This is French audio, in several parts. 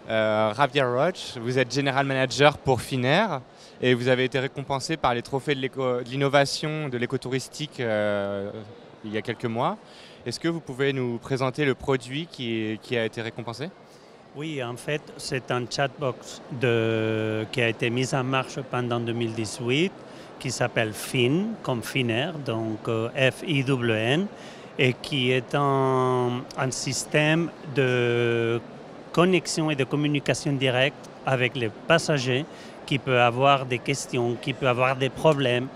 Javier Roche, vous êtes General Manager pour Finnair et vous avez été récompensé par les trophées de l'innovation de l'écotouristique il y a quelques mois. Est-ce que vous pouvez nous présenter le produit qui a été récompensé? Oui, en fait, c'est un chatbox qui a été mis en marche pendant 2018 qui s'appelle Fin, comme Finnair, donc Fin, et qui est un système de connexion et de communication directe avec les passagers qui peut avoir des questions, qui peut avoir des problèmes,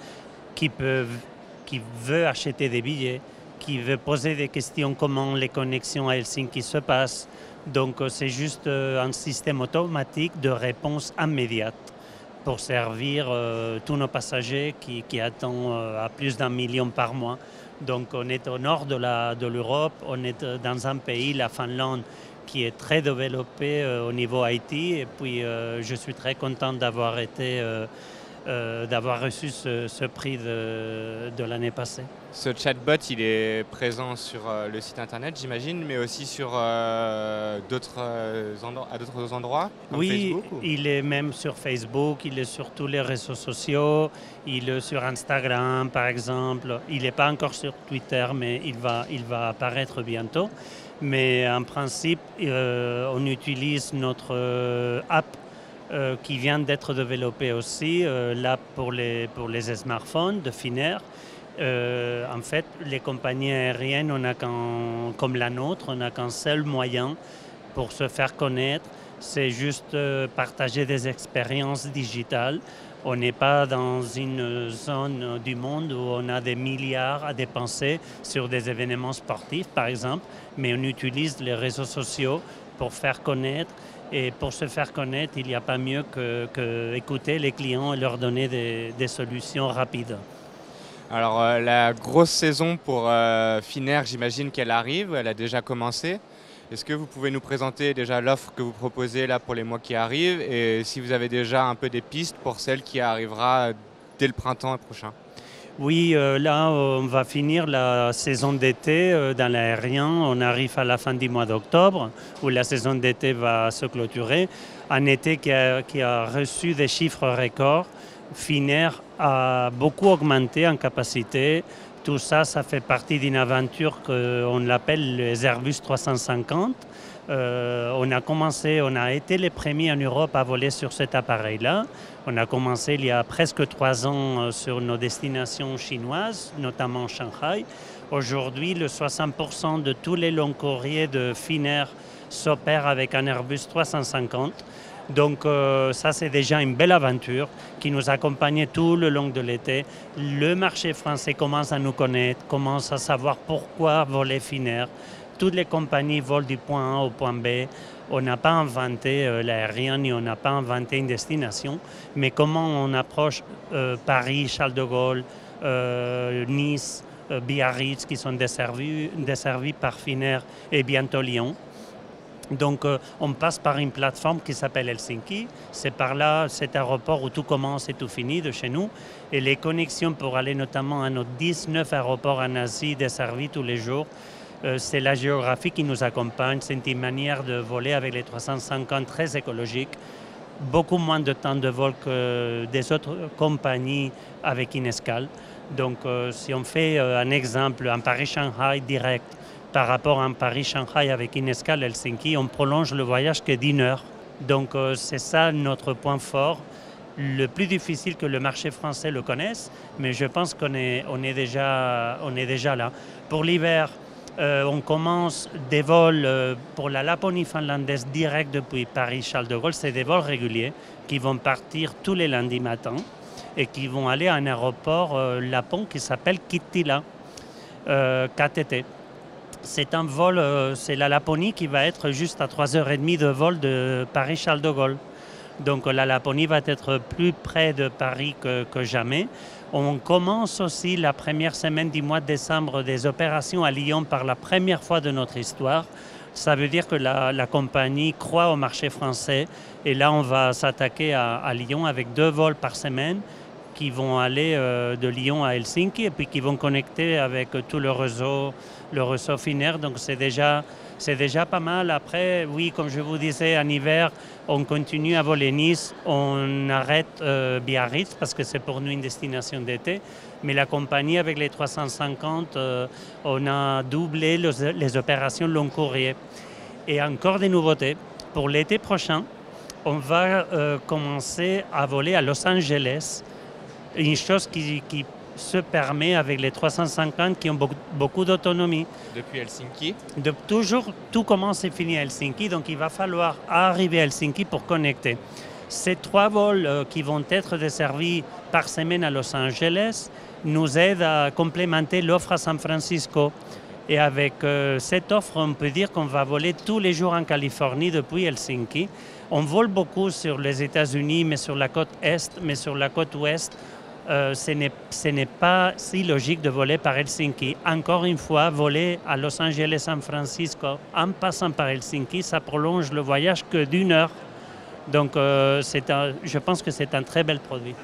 qui veut acheter des billets, qui veut poser des questions comment les connexions à Helsinki se passent. Donc c'est juste un système automatique de réponse immédiate pour servir tous nos passagers qui attendent à plus d'1 million par mois. Donc on est au nord de l'Europe, on est dans un pays, la Finlande, qui est très développé au niveau IT. Et puis je suis très content d'avoir reçu ce prix de l'année passée. Ce chatbot, il est présent sur le site internet, j'imagine, mais aussi sur à d'autres endroits, comme Oui, Facebook il est même sur Facebook, il est sur tous les réseaux sociaux, il est sur Instagram par exemple. Il n'est pas encore sur Twitter, mais il va apparaître bientôt. Mais en principe, on utilise notre app qui vient d'être développée aussi, l'app pour les smartphones de Finnair. En fait, les compagnies aériennes, comme la nôtre, on n'a qu'un seul moyen pour se faire connaître, c'est juste partager des expériences digitales. On n'est pas dans une zone du monde où on a des milliards à dépenser sur des événements sportifs, par exemple, mais on utilise les réseaux sociaux pour faire connaître. Et pour se faire connaître, il n'y a pas mieux que écouter les clients et leur donner des solutions rapides. Alors la grosse saison pour Finnair, j'imagine qu'elle arrive, elle a déjà commencé. Est-ce que vous pouvez nous présenter déjà l'offre que vous proposez là pour les mois qui arrivent et si vous avez déjà un peu des pistes pour celle qui arrivera dès le printemps prochain? Oui, là, on va finir la saison d'été dans l'aérien. On arrive à la fin du mois d'octobre où la saison d'été va se clôturer. Un été qui a reçu des chiffres records. Finnair a beaucoup augmenté en capacité. Tout ça, ça fait partie d'une aventure qu'on appelle les Airbus 350. On a été les premiers en Europe à voler sur cet appareil-là. On a commencé il y a presque 3 ans sur nos destinations chinoises, notamment Shanghai. Aujourd'hui, le 60% de tous les longs courriers de Finnair s'opèrent avec un Airbus 350. Donc ça, c'est déjà une belle aventure qui nous accompagne tout le long de l'été. Le marché français commence à nous connaître, commence à savoir pourquoi voler Finnair. Toutes les compagnies volent du point A au point B. On n'a pas inventé l'aérien ni on n'a pas inventé une destination, mais comment on approche Paris, Charles de Gaulle, Nice, Biarritz qui sont desservis par Finnair et bientôt Lyon. Donc on passe par une plateforme qui s'appelle Helsinki. C'est par là, cet aéroport où tout commence et tout finit de chez nous. Et les connexions pour aller notamment à nos 19 aéroports en Asie desservis tous les jours. C'est la géographie qui nous accompagne. C'est une manière de voler avec les 350 très écologique. Beaucoup moins de temps de vol que des autres compagnies avec une escale. Donc si on fait un exemple, un Paris-Shanghai direct, par rapport à un Paris-Shanghai avec une escale Helsinki, on prolonge le voyage que d'1 heure. Donc c'est ça notre point fort. Le plus difficile que le marché français le connaisse, mais je pense qu'on est déjà là. Pour l'hiver, on commence des vols pour la Laponie finlandaise direct depuis Paris-Charles de Gaulle. C'est des vols réguliers qui vont partir tous les lundis matins et qui vont aller à un aéroport lapon qui s'appelle Kittilä, KTT. C'est un vol, c'est la Laponie qui va être juste à 3h30 de vol de Paris-Charles de Gaulle. Donc la Laponie va être plus près de Paris que jamais. On commence aussi la première semaine du mois de décembre des opérations à Lyon par la première fois de notre histoire. Ça veut dire que la compagnie croit au marché français et là on va s'attaquer à Lyon avec 2 vols par semaine qui vont aller de Lyon à Helsinki et puis qui vont connecter avec tout le réseau Finnair. Donc c'est déjà pas mal. Après, oui, comme je vous disais, en hiver, on continue à voler Nice, on arrête Biarritz parce que c'est pour nous une destination d'été. Mais la compagnie, avec les 350, on a doublé les opérations long courrier. Et encore des nouveautés. Pour l'été prochain, on va commencer à voler à Los Angeles, une chose qui se permet avec les 350 qui ont beaucoup d'autonomie. Depuis Helsinki? Toujours, tout commence et finit à Helsinki, donc il va falloir arriver à Helsinki pour connecter. Ces 3 vols qui vont être desservis par semaine à Los Angeles nous aident à complémenter l'offre à San Francisco. Et avec cette offre, on peut dire qu'on va voler tous les jours en Californie depuis Helsinki. On vole beaucoup sur les États-Unis, mais sur la côte Est, mais sur la côte Ouest, ce n'est pas si logique de voler par Helsinki. Encore une fois, voler à Los Angeles, San Francisco, en passant par Helsinki, ça prolonge le voyage que d'1 heure. Donc, je pense que c'est un très bel produit.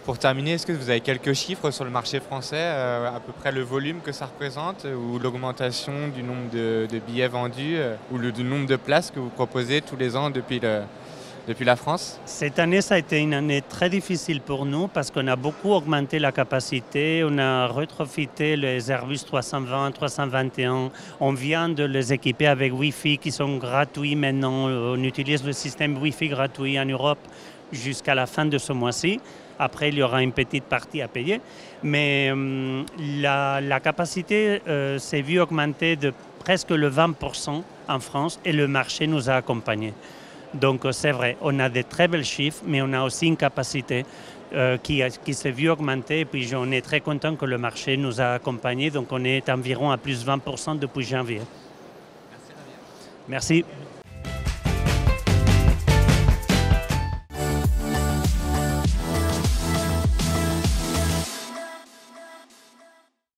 Pour terminer, est-ce que vous avez quelques chiffres sur le marché français, à peu près le volume que ça représente ou l'augmentation du nombre de billets vendus ou du nombre de places que vous proposez tous les ans depuis la France? Cette année, ça a été une année très difficile pour nous parce qu'on a beaucoup augmenté la capacité, on a retrofité les Airbus 320, 321, on vient de les équiper avec Wi-Fi qui sont gratuits maintenant, on utilise le système Wi-Fi gratuit en Europe jusqu'à la fin de ce mois-ci. Après, il y aura une petite partie à payer. Mais la capacité s'est vue augmenter de presque le 20% en France et le marché nous a accompagnés. Donc c'est vrai, on a de très belles chiffres, mais on a aussi une capacité qui s'est vue augmenter. Et puis on est très content que le marché nous a accompagnés. Donc on est environ à plus 20% depuis janvier. Merci. Merci.